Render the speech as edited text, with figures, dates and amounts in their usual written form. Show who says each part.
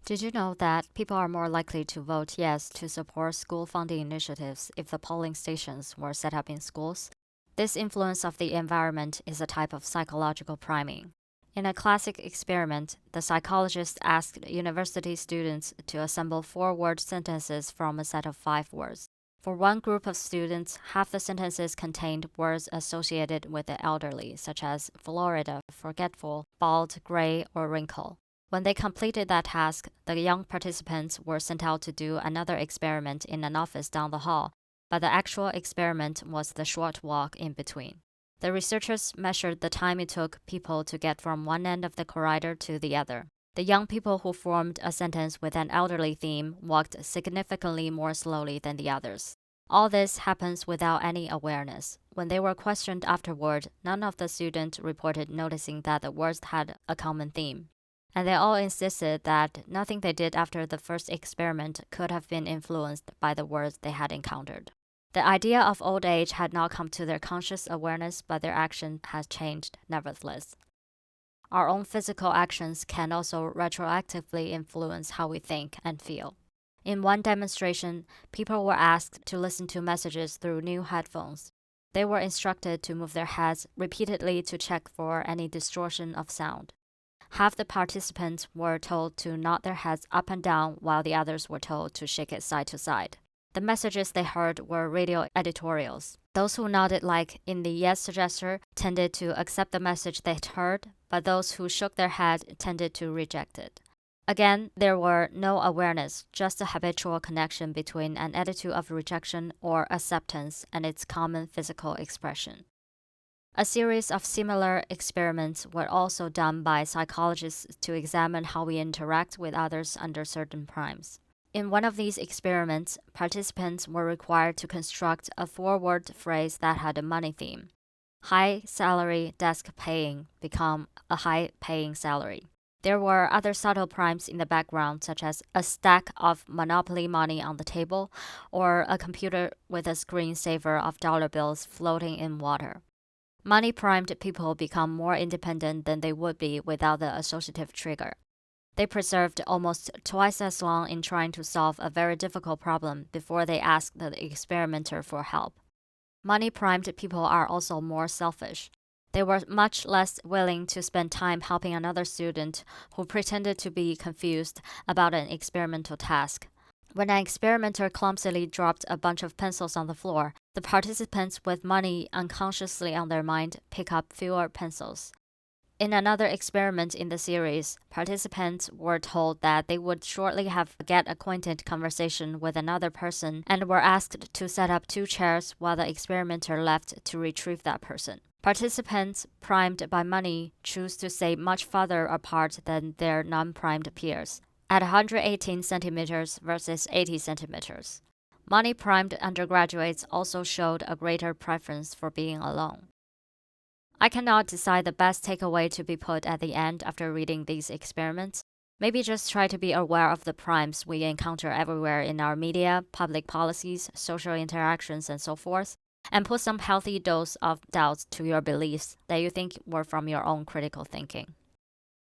Speaker 1: Did you know that people are more likely to vote yes to support school funding initiatives if the polling stations were set up in schools? This influence of the environment is a type of psychological priming. In a classic experiment, the psychologist asked university students to assemble 4-word sentences from a set of 5 words. For one group of students, half the sentences contained words associated with the elderly, such as Florida, forgetful, bald, gray, or wrinkle. When they completed that task, the young participants were sent out to do another experiment in an office down the hall, but the actual experiment was the short walk in between. The researchers measured the time it took people to get from one end of the corridor to the other. The young people who formed a sentence with an elderly theme walked significantly more slowly than the others. All this happens without any awareness. When they were questioned afterward, none of the students reported noticing that the words had a common theme. And they all insisted that nothing they did after the first experiment could have been influenced by the words they had encountered. The idea of old age had not come to their conscious awareness, but their action has changed nevertheless. Our own physical actions can also retroactively influence how we think and feel. In one demonstration, people were asked to listen to messages through new headphones. They were instructed to move their heads repeatedly to check for any distortion of sound. Half the participants were told to nod their heads up and down, while the others were told to shake it side to side. The messages they heard were radio editorials. Those who nodded like in the yes suggester tended to accept the message they'd heard, but those who shook their head tended to reject it. Again, there were no awareness, just a habitual connection between an attitude of rejection or acceptance and its common physical expression. A series of similar experiments were also done by psychologists to examine how we interact with others under certain primes. In one of these experiments, participants were required to construct a 4-word phrase that had a money theme. High salary desk paying become a high paying salary. There were other subtle primes in the background, such as a stack of Monopoly money on the table or a computer with a screensaver of dollar bills floating in water. Money-primed people become more independent than they would be without the associative trigger. They preserved almost twice as long in trying to solve a very difficult problem before they asked the experimenter for help. Money-primed people are also more selfish. They were much less willing to spend time helping another student who pretended to be confused about an experimental task. When an experimenter clumsily dropped a bunch of pencils on the floor, the participants with money unconsciously on their mind pick up fewer pencils. In another experiment in the series, participants were told that they would shortly have a get-acquainted conversation with another person and were asked to set up 2 chairs while the experimenter left to retrieve that person. Participants primed by money choose to stay much farther apart than their non-primed peers, at 118 centimeters versus 80 centimeters. Money-primed undergraduates also showed a greater preference for being alone. I cannot decide the best takeaway to be put at the end after reading these experiments. Maybe just try to be aware of the primes we encounter everywhere in our media, public policies, social interactions, and so forth, and put some healthy dose of doubts to your beliefs that you think were from your own critical thinking.